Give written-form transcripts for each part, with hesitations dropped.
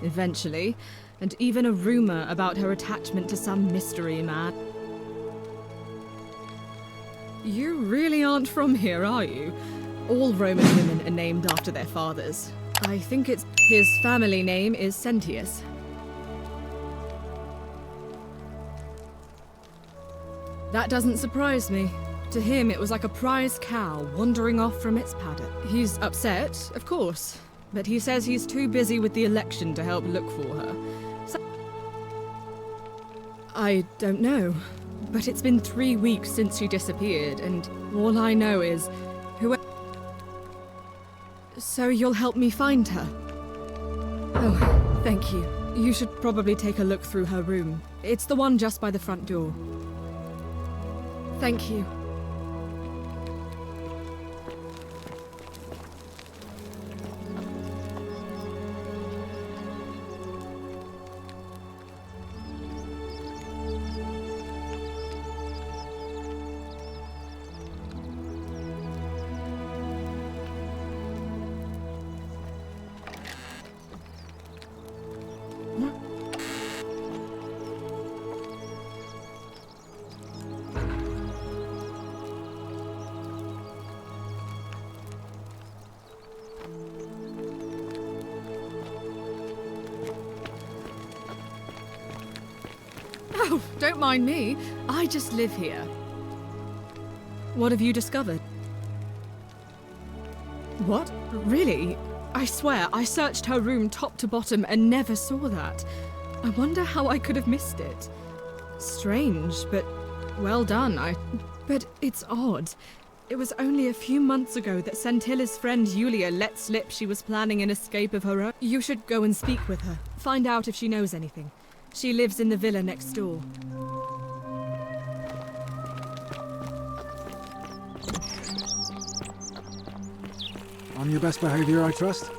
eventually, and even a rumor about her attachment to some mystery man. You really aren't from here, are you? All Roman women are named after their fathers. I think it's... His family name is Sentius. That doesn't surprise me. To him, it was like a prize cow wandering off from its paddock. He's upset, of course, but he says he's too busy with the election to help look for her. So I don't know, but it's been 3 weeks since she disappeared, and all I know is So you'll help me find her? Oh, thank you. You should probably take a look through her room. It's the one just by the front door. Thank you. Oh, don't mind me. I just live here. What have you discovered? What? Really? I swear, I searched her room top to bottom and never saw that. I wonder how I could have missed it. Strange, but well done. But it's odd. It was only a few months ago that Sentilla's friend Yulia let slip she was planning an escape of her own. You should go and speak with her. Find out if she knows anything. She lives in the villa next door. On your best behavior, I trust?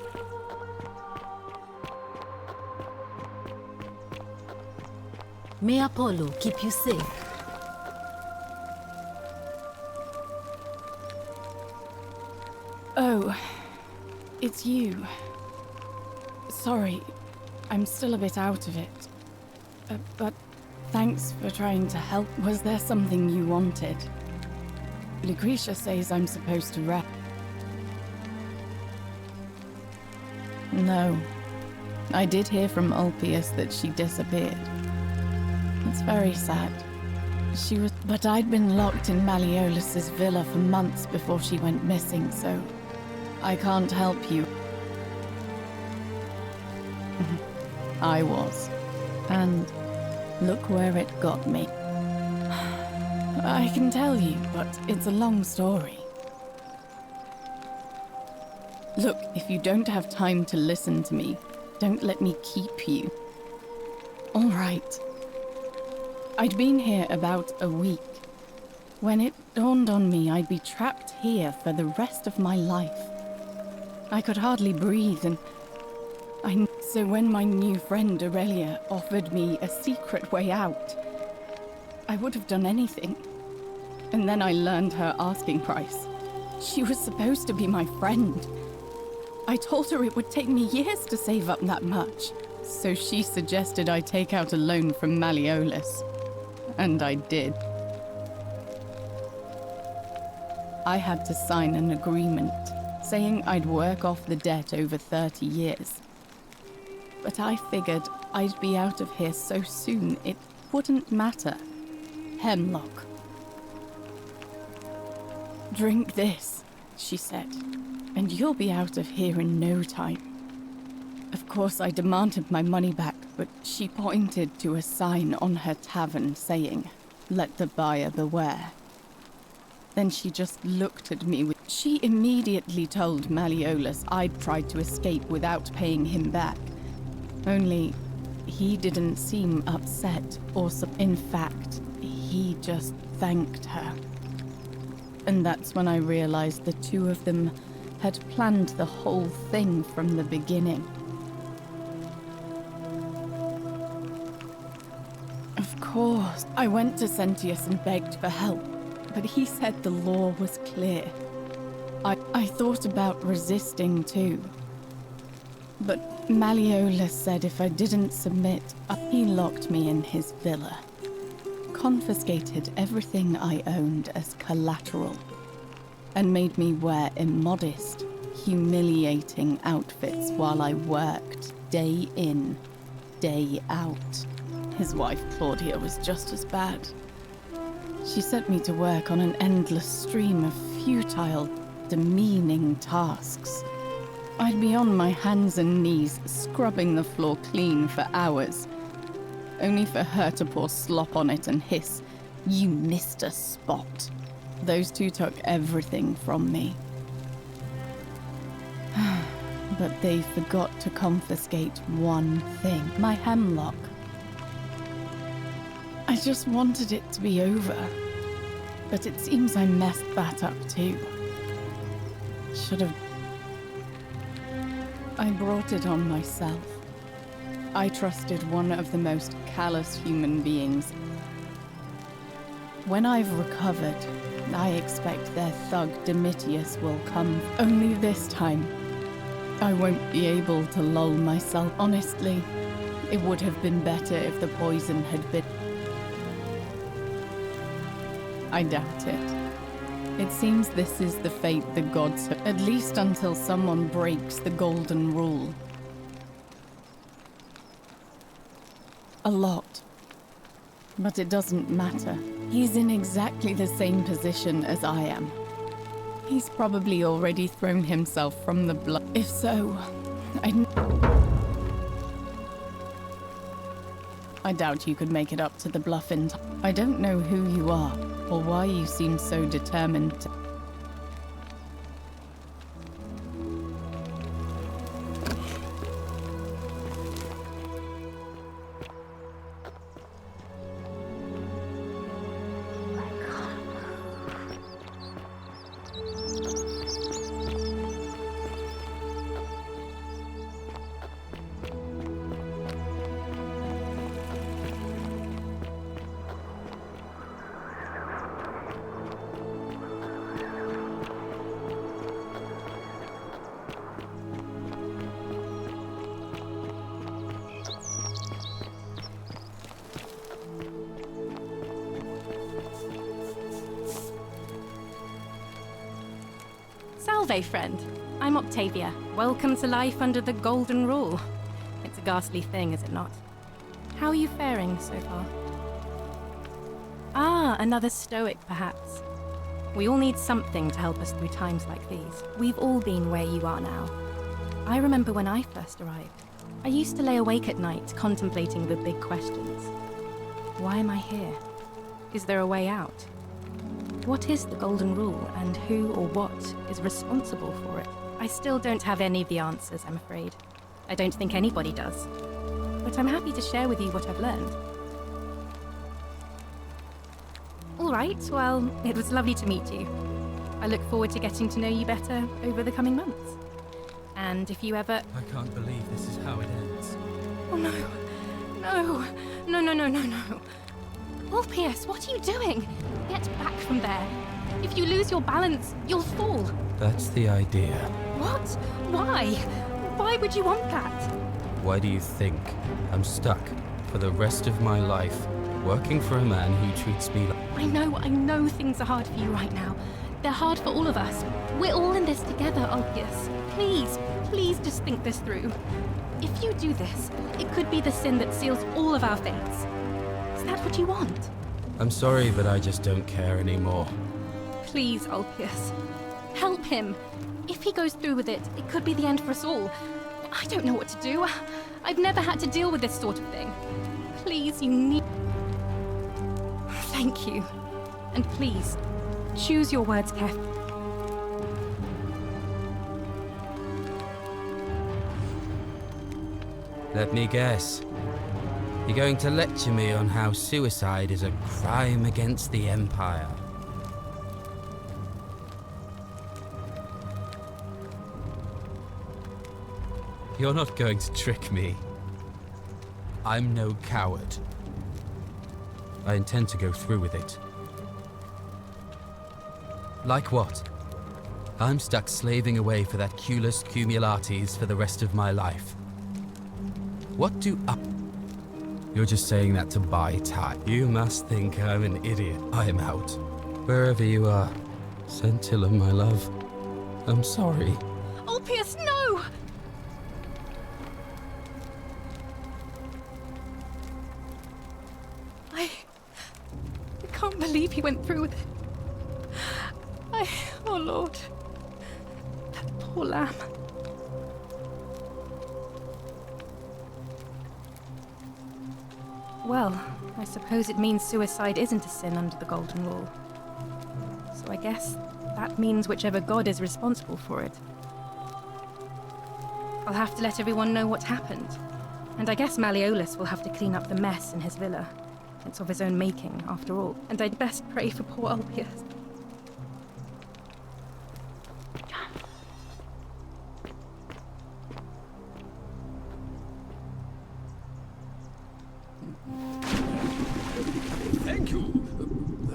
May Apollo keep you safe. Oh, it's you. Sorry, I'm still a bit out of it. But thanks for trying to help. Was there something you wanted? Lucretia says I'm supposed to rest. No. I did hear from Ulpius that she disappeared. It's very sad. But I'd been locked in Malleolus's villa for months before she went missing, so I can't help you. I was. And look where it got me. I can tell you, but it's a long story. Look, if you don't have time to listen to me, don't let me keep you. All right. I'd been here about a week when it dawned on me I'd be trapped here for the rest of my life. I could hardly breathe, and so when my new friend Aurelia offered me a secret way out, I would have done anything. And then I learned her asking price. She was supposed to be my friend. I told her it would take me years to save up that much. So she suggested I take out a loan from Malleolus. And I did. I had to sign an agreement saying I'd work off the debt over 30 years. But I figured I'd be out of here so soon it wouldn't matter. Hemlock. Drink this, she said, and you'll be out of here in no time. Of course, I demanded my money back, but she pointed to a sign on her tavern saying, "Let the buyer beware." Then she just looked at me. She immediately told Malleolus I'd tried to escape without paying him back. Only, he didn't seem upset in fact, he just thanked her. And that's when I realized the two of them had planned the whole thing from the beginning. Of course, I went to Sentius and begged for help, but he said the law was clear. I thought about resisting too. But Malleolus said if I didn't submit, he locked me in his villa, confiscated everything I owned as collateral, and made me wear immodest, humiliating outfits while I worked day in, day out. His wife, Claudia, was just as bad. She set me to work on an endless stream of futile, demeaning tasks. I'd be on my hands and knees, scrubbing the floor clean for hours, only for her to pour slop on it and hiss, "You missed a spot." Those two took everything from me. But they forgot to confiscate one thing, my hemlock. I just wanted it to be over, but it seems I messed that up too. Should have... I brought it on myself. I trusted one of the most callous human beings. When I've recovered, I expect their thug Domitius will come. Only this time, I won't be able to lull myself. Honestly, it would have been better if the poison had been... I doubt it. It seems this is the fate the gods have, at least until someone breaks the golden rule. A lot. But it doesn't matter. He's in exactly the same position as I am. He's probably already thrown himself from the bluff. If so, I doubt you could make it up to the bluff in time. I don't know who you are, or why you seem so determined to... Salve, friend. I'm Octavia. Welcome to life under the golden rule. It's a ghastly thing, is it not? How are you faring so far? Ah, another stoic, perhaps. We all need something to help us through times like these. We've all been where you are now. I remember when I first arrived. I used to lay awake at night contemplating the big questions. Why am I here? Is there a way out? What is the golden rule, and who or what is responsible for it? I still don't have any of the answers, I'm afraid. I don't think anybody does. But I'm happy to share with you what I've learned. All right, well, it was lovely to meet you. I look forward to getting to know you better over the coming months. And if you ever... I can't believe this is how it ends. Oh no. No. Orpheus, what are you doing? Get back from there. If you lose your balance, you'll fall. That's the idea. What? Why? Why would you want that? Why do you think I'm stuck for the rest of my life working for a man who treats me like... I know things are hard for you right now. They're hard for all of us. We're all in this together, Orpheus. Please just think this through. If you do this, it could be the sin that seals all of our fates. Is that what you want? I'm sorry, but I just don't care anymore. Please, Ulpius. Help him. If he goes through with it, it could be the end for us all. I don't know what to do. I've never had to deal with this sort of thing. Please, you need... Thank you. And please, choose your words carefully. Let me guess. You're going to lecture me on how suicide is a crime against the Empire. You're not going to trick me. I'm no coward. I intend to go through with it. Like what? I'm stuck slaving away for that culus cumulatis for the rest of my life. What do I... You're just saying that to buy time. You must think I'm an idiot. I am out. Wherever you are. Scintilla, my love. I'm sorry. Ulpius, no! I can't believe he went through with it. Oh Lord. That poor lamb. Well, I suppose it means suicide isn't a sin under the Golden Rule. So I guess that means whichever god is responsible for it. I'll have to let everyone know what happened. And I guess Malleolus will have to clean up the mess in his villa. It's of his own making, after all. And I'd best pray for poor Ulpius.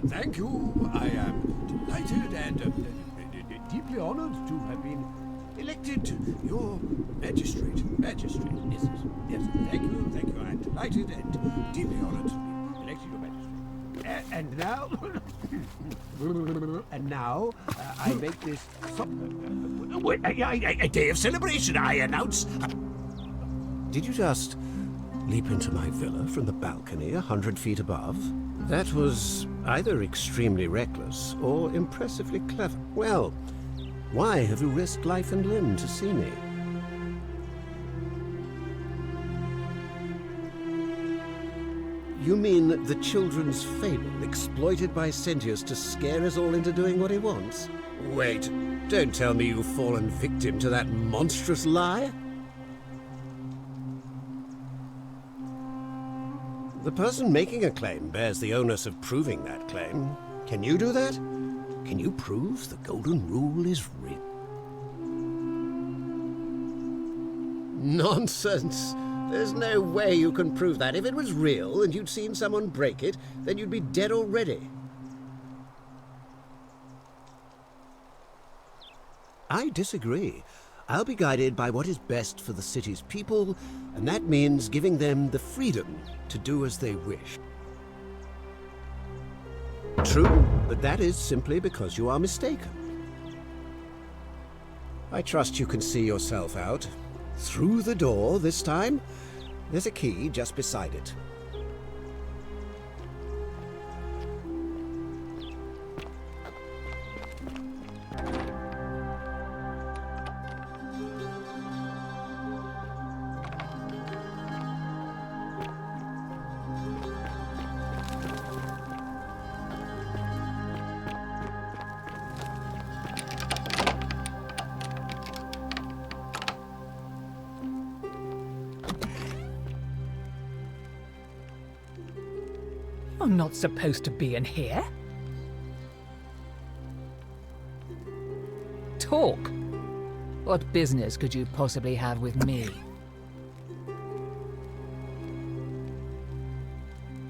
Thank you. I am delighted and deeply honored to have been elected your magistrate. Yes. Thank you. I am delighted and deeply honored to be elected your magistrate. And now, I make this a day of celebration. I announce. Did you just leap into my villa from the balcony 100 feet above? That was either extremely reckless or impressively clever. Well, why have you risked life and limb to see me? You mean the children's fable exploited by Sentius to scare us all into doing what he wants? Wait, don't tell me you've fallen victim to that monstrous lie? The person making a claim bears the onus of proving that claim. Can you do that? Can you prove the Golden Rule is real? Nonsense! There's no way you can prove that. If it was real and you'd seen someone break it, then you'd be dead already. I disagree. I'll be guided by what is best for the city's people, and that means giving them the freedom to do as they wish. True, but that is simply because you are mistaken. I trust you can see yourself out. Through the door this time. There's a key just beside it. I'm not supposed to be in here. Talk. What business could you possibly have with me?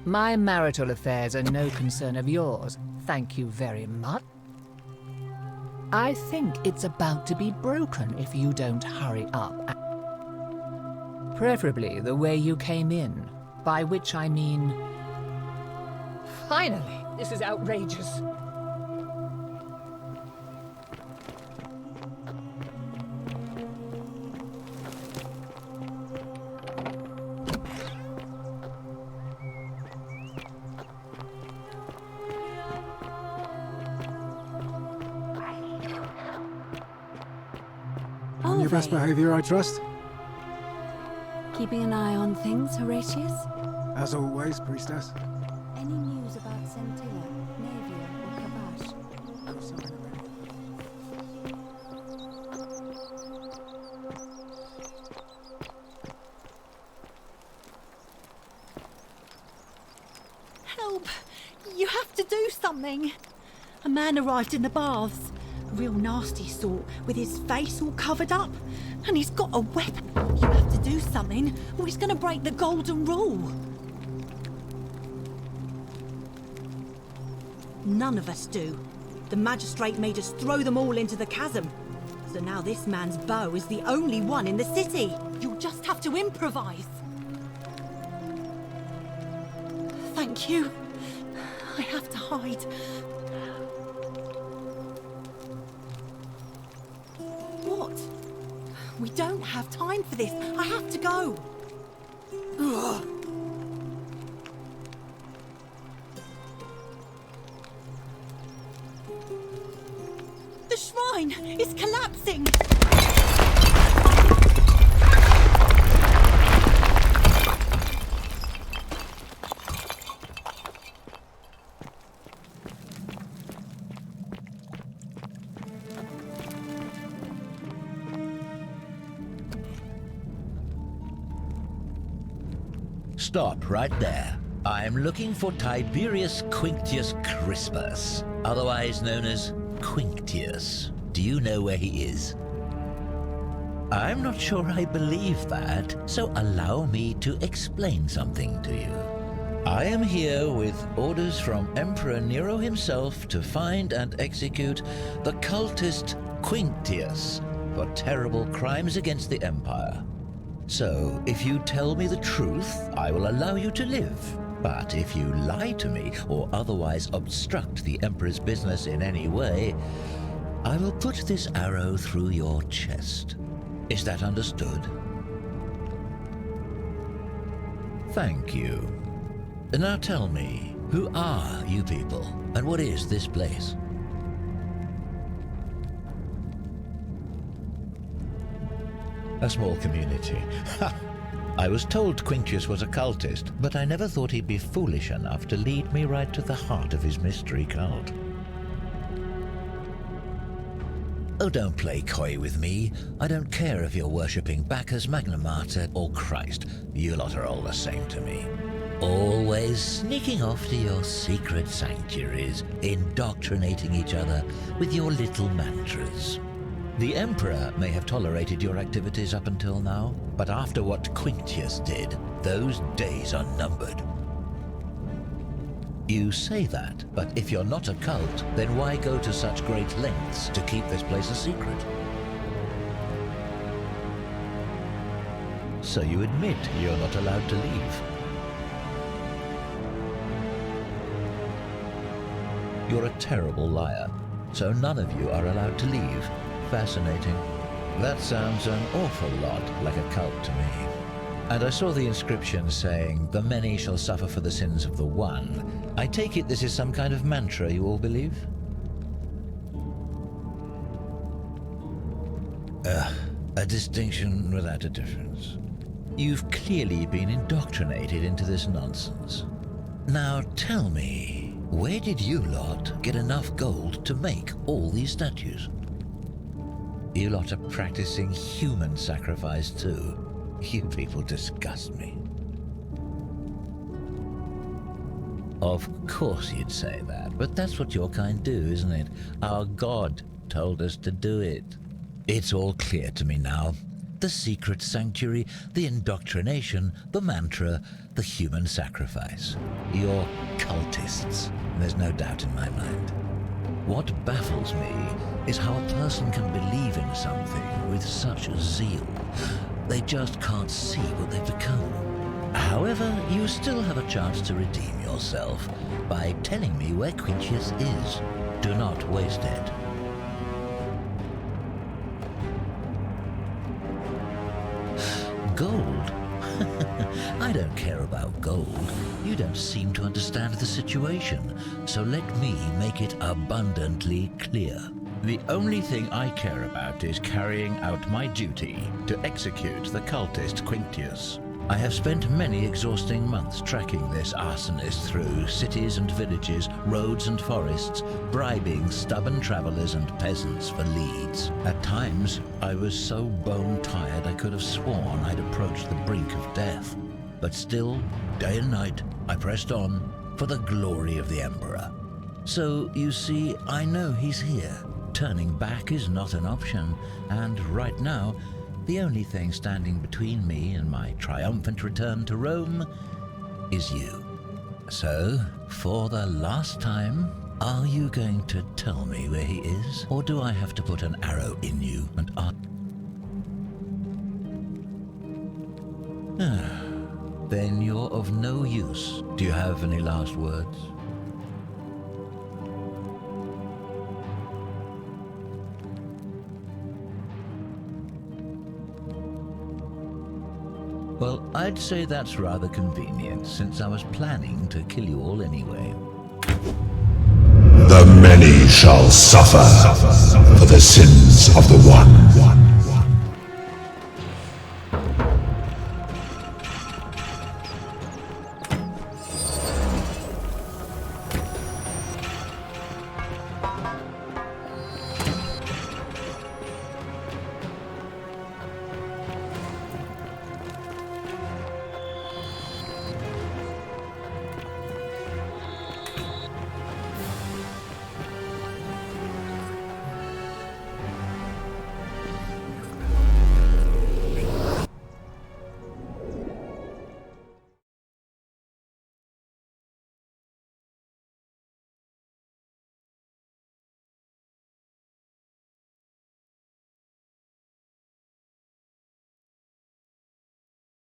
My marital affairs are no concern of yours, thank you very much. I think it's about to be broken if you don't hurry up. Preferably the way you came in, by which I mean... Finally! This is outrageous. On your best behavior, I trust? Keeping an eye on things, Horatius? As always, priestess. Any news about Scintilla, Navia, or Kabash? Help! You have to do something! A man arrived in the baths. A real nasty sort, with his face all covered up. And he's got a weapon. You have to do something, or he's gonna break the Golden Rule. None of us do. The magistrate made us throw them all into the chasm. So now this man's bow is the only one in the city. You'll just have to improvise. Thank you. I have to hide. What? We don't have time for this. I have to go. Ugh. The shrine is collapsing. Stop right there. I'm looking for Tiberius Quinctius Crispus, otherwise known as Quinctius. Do you know where he is? I'm not sure I believe that, so allow me to explain something to you. I am here with orders from Emperor Nero himself to find and execute the cultist Quinctius for terrible crimes against the Empire. So, if you tell me the truth, I will allow you to live. But if you lie to me or otherwise obstruct the Emperor's business in any way, I will put this arrow through your chest. Is that understood? Thank you. Now tell me, who are you people, and what is this place? A small community. Ha! I was told Quinctius was a cultist, but I never thought he'd be foolish enough to lead me right to the heart of his mystery cult. Oh, don't play coy with me. I don't care if you're worshipping Bacchus, Magna Mater, or Christ. You lot are all the same to me. Always sneaking off to your secret sanctuaries, indoctrinating each other with your little mantras. The Emperor may have tolerated your activities up until now, but after what Quinctius did, those days are numbered. You say that, but if you're not a cult, then why go to such great lengths to keep this place a secret? So you admit you're not allowed to leave. You're a terrible liar, so none of you are allowed to leave. Fascinating. That sounds an awful lot like a cult to me. And I saw the inscription saying, "The many shall suffer for the sins of the one." I take it this is some kind of mantra you all believe? A distinction without a difference. You've clearly been indoctrinated into this nonsense. Now tell me, where did you lot get enough gold to make all these statues? You lot are practicing human sacrifice too. You people disgust me. Of course you'd say that, but that's what your kind do, isn't it? Our God told us to do it. It's all clear to me now. The secret sanctuary, the indoctrination, the mantra, the human sacrifice. You're cultists, there's no doubt in my mind. What baffles me is how a person can believe in something with such zeal. They just can't see what they've become. However, you still have a chance to redeem yourself by telling me where Quinctius is. Do not waste it. Gold? I don't care about gold. You don't seem to understand the situation, so let me make it abundantly clear. The only thing I care about is carrying out my duty to execute the cultist Quinctius. I have spent many exhausting months tracking this arsonist through cities and villages, roads and forests, bribing stubborn travelers and peasants for leads. At times, I was so bone-tired I could have sworn I'd approached the brink of death. But still, day and night, I pressed on for the glory of the Emperor. So, you see, I know he's here. Turning back is not an option, and right now, the only thing standing between me and my triumphant return to Rome is you. So, for the last time, are you going to tell me where he is? Or do I have to put an arrow in you and Then you're of no use. Do you have any last words? Well, I'd say that's rather convenient, since I was planning to kill you all anyway. The many shall suffer for the sins of the one.